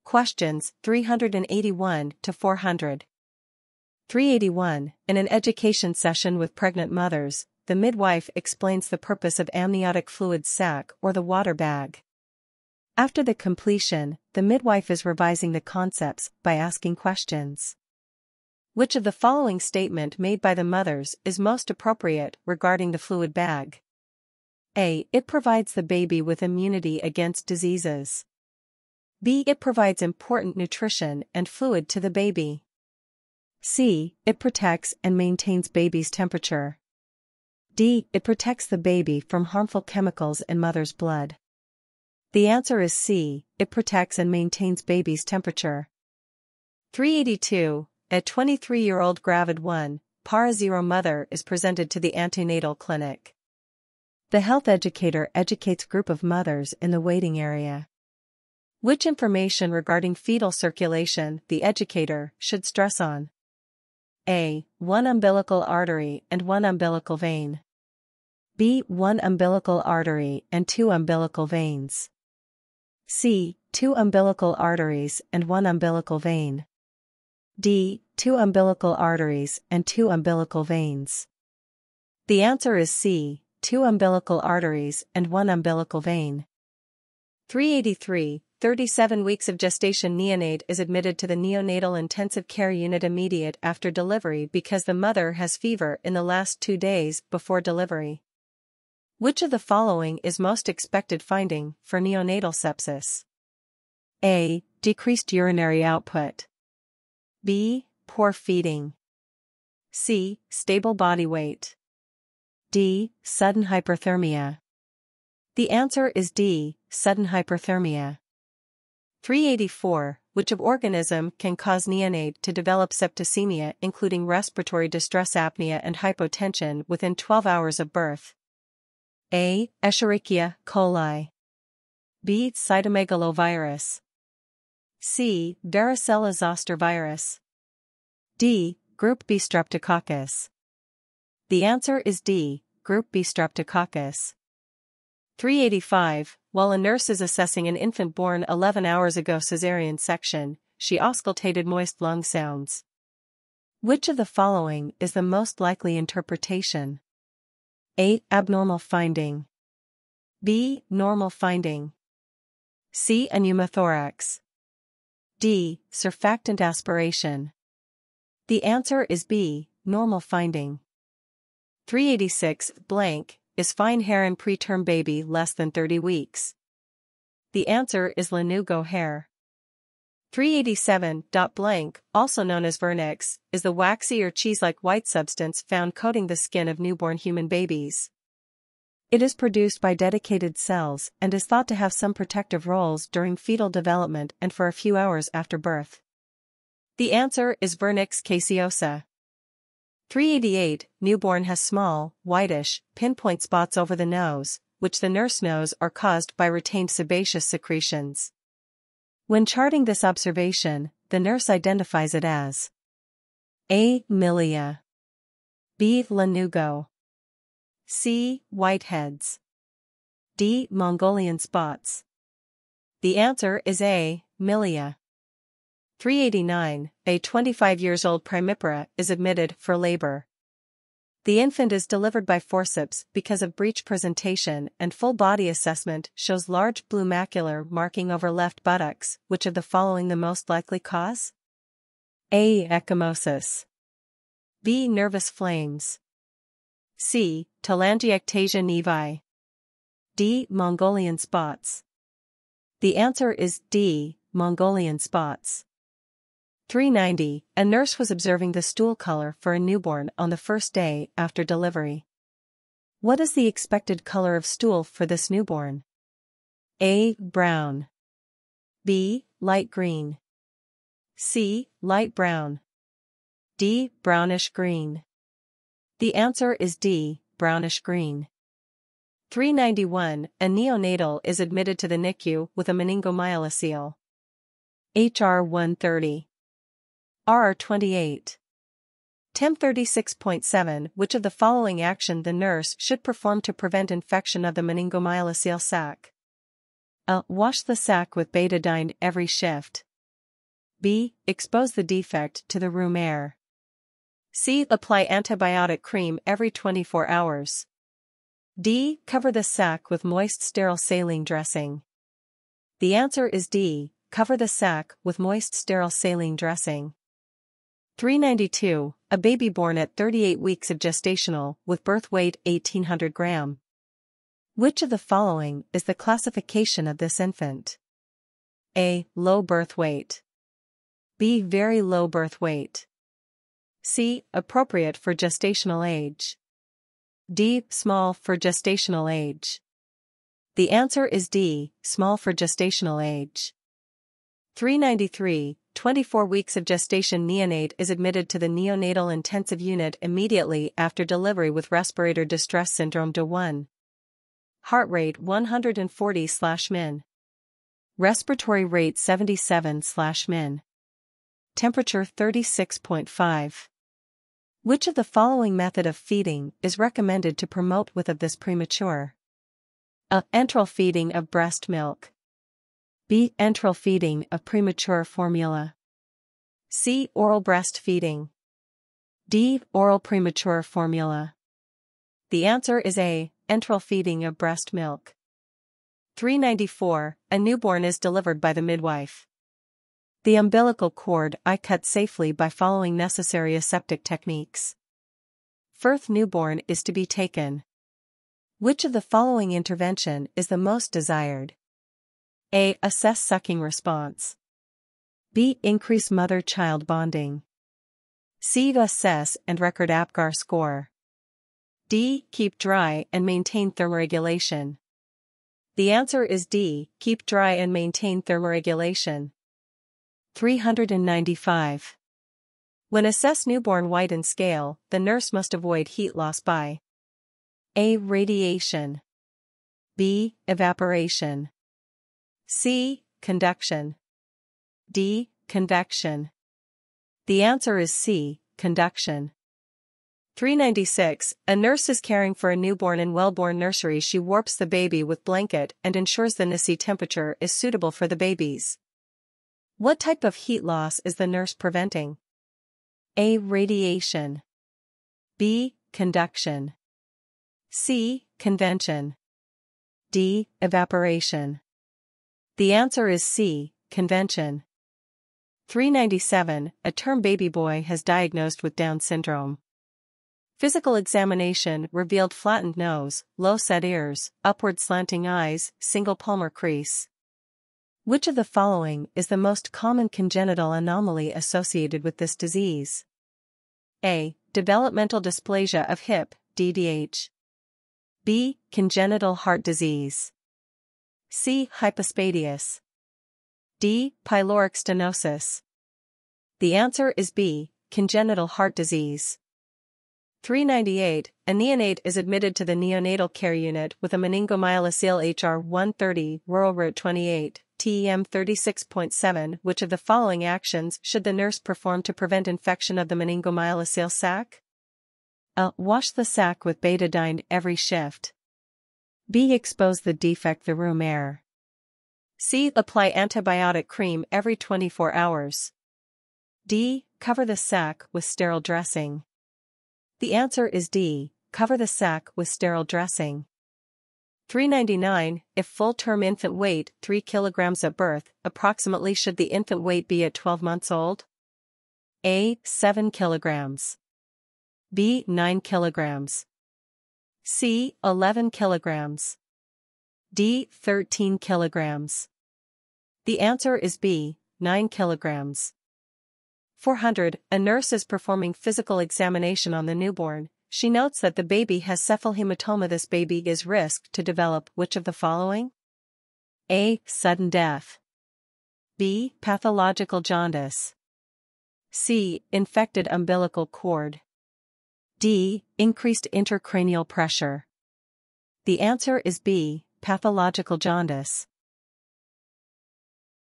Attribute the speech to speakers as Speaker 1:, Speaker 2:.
Speaker 1: Questions 381 to 400. 381. In an education session with pregnant mothers, the midwife explains the purpose of amniotic fluid sac or the water bag. After the completion, the midwife is revising the concepts by asking questions. Which of the following statement made by the mothers is most appropriate regarding the fluid bag? A. It provides the baby with immunity against diseases. B. It provides important nutrition and fluid to the baby. C. It protects and maintains baby's temperature. D. It protects the baby from harmful chemicals in mother's blood. The answer is C. It protects and maintains baby's temperature. 382. A 23-year-old gravid 1, para 0 mother is presented to the antenatal clinic. The health educator educates group of mothers in the waiting area. Which information regarding fetal circulation the educator should stress on? A. 1 umbilical artery and 1 umbilical vein. B. 1 umbilical artery and 2 umbilical veins. C. 2 umbilical arteries and 1 umbilical vein. D. 2 umbilical arteries and 2 umbilical veins. The answer is C. 2 umbilical arteries and 1 umbilical vein. 383. 37 weeks of gestation neonate is admitted to the neonatal intensive care unit immediate after delivery because the mother has fever in the last 2 days before delivery. Which of the following is most expected finding for neonatal sepsis? A. Decreased urinary output. B. Poor feeding. C. Stable body weight. D. Sudden hyperthermia. The answer is D. Sudden hyperthermia. 384. Which of organism can cause neonate to develop septicemia including respiratory distress apnea and hypotension within 12 hours of birth? A. Escherichia coli. B. Cytomegalovirus. C. Varicella zoster virus. D. Group B streptococcus. The answer is D. Group B streptococcus. 385. While a nurse is assessing an infant born 11 hours ago caesarean section, she auscultated moist lung sounds. Which of the following is the most likely interpretation? A. Abnormal finding. B. Normal finding. C. A pneumothorax. D. Surfactant aspiration. The answer is B. Normal finding. 386. Blank. Is fine hair in preterm baby less than 30 weeks? The answer is lanugo hair. 387. Blank, also known as vernix, is the waxy or cheese-like white substance found coating the skin of newborn human babies. It is produced by dedicated cells and is thought to have some protective roles during fetal development and for a few hours after birth. The answer is vernix caseosa. 388. Newborn has small, whitish, pinpoint spots over the nose, which the nurse knows are caused by retained sebaceous secretions. When charting this observation, the nurse identifies it as A. Milia. B. Lanugo. C. Whiteheads. D. Mongolian spots. The answer is A. Milia. 389. A 25 years old primipara is admitted for labor. The infant is delivered by forceps because of breech presentation and full body assessment shows large blue macular marking over left buttocks. Which of the following the most likely cause? A. Ecchymosis. B. Nervous flames. C. Telangiectasia nevi. D. Mongolian spots. The answer is D. Mongolian spots. 390. A nurse was observing the stool color for a newborn on the first day after delivery. What is the expected color of stool for this newborn? A. Brown. B. Light green. C. Light brown. D. Brownish green. The answer is D. Brownish green. 391. A neonatal is admitted to the NICU with a meningomyelocele. HR 130. RR 28. TEM 36.7. Which of the following action the nurse should perform to prevent infection of the meningomyelocele sac? A. Wash the sac with betadine every shift. B. Expose the defect to the room air. C. Apply antibiotic cream every 24 hours. D. Cover the sac with moist sterile saline dressing. The answer is D. Cover the sac with moist sterile saline dressing. 392. A baby born at 38 weeks of gestational with birth weight 1800 gram. Which of the following is the classification of this infant? A. Low birth weight. B. Very low birth weight. C. Appropriate for gestational age. D. Small for gestational age. The answer is D. Small for gestational age. 393. 24 weeks of gestation neonate is admitted to the neonatal intensive unit immediately after delivery with respirator distress syndrome DA1. Heart rate 140/min. Respiratory rate 77/min. Temperature 36.5. Which of the following method of feeding is recommended to promote with of this premature? A. Enteral feeding of breast milk. B. Enteral feeding of premature formula. C. Oral breastfeeding. D. Oral premature formula. The answer is A. Enteral feeding of breast milk. 394. A newborn is delivered by the midwife. The umbilical cord is cut safely by following necessary aseptic techniques. First newborn is to be taken. Which of the following intervention is the most desired? A. Assess sucking response. B. Increase mother-child bonding. C. Assess and record APGAR score. D. Keep dry and maintain thermoregulation. The answer is D. Keep dry and maintain thermoregulation. 395. When assess newborn weight and scale, the nurse must avoid heat loss by A. Radiation. B. Evaporation. C. Conduction. D. Convection. The answer is C. Conduction. 396. A nurse is caring for a newborn in wellborn nursery. She warps the baby with blanket and ensures the NSI temperature is suitable for the babies. What type of heat loss is the nurse preventing? A. Radiation. B. Conduction. C. Convention. D. Evaporation. The answer is C. Convention. 397. A term baby boy has diagnosed with Down syndrome. Physical examination revealed flattened nose, low-set ears, upward slanting eyes, single palmar crease. Which of the following is the most common congenital anomaly associated with this disease? A. Developmental dysplasia of hip, DDH. B. Congenital heart disease. C. Hypospadias. D. Pyloric stenosis. The answer is B. Congenital heart disease. 398. A neonate is admitted to the neonatal care unit with a meningomyelocele HR 130, rural route 28, TEM 36.7. Which of the following actions should the nurse perform to prevent infection of the meningomyelocele sac? A. Wash the sac with betadine every shift. B. Expose the defect the room air. C. Apply antibiotic cream every 24 hours. D. Cover the sac with sterile dressing. The answer is D. Cover the sac with sterile dressing. 399. If full-term infant weight 3 kilograms at birth, approximately should the infant weight be at 12 months old? A. 7 kilograms. B. 9 kilograms. C. 11 kilograms. D. 13 kilograms. The answer is B. 9 kilograms. 400. A nurse is performing physical examination on the newborn. She notes that the baby has cephalhematoma. This baby is risked to develop which of the following? A. Sudden death. B. Pathological jaundice. C. Infected umbilical cord. D. Increased intracranial pressure. The answer is B. Pathological jaundice.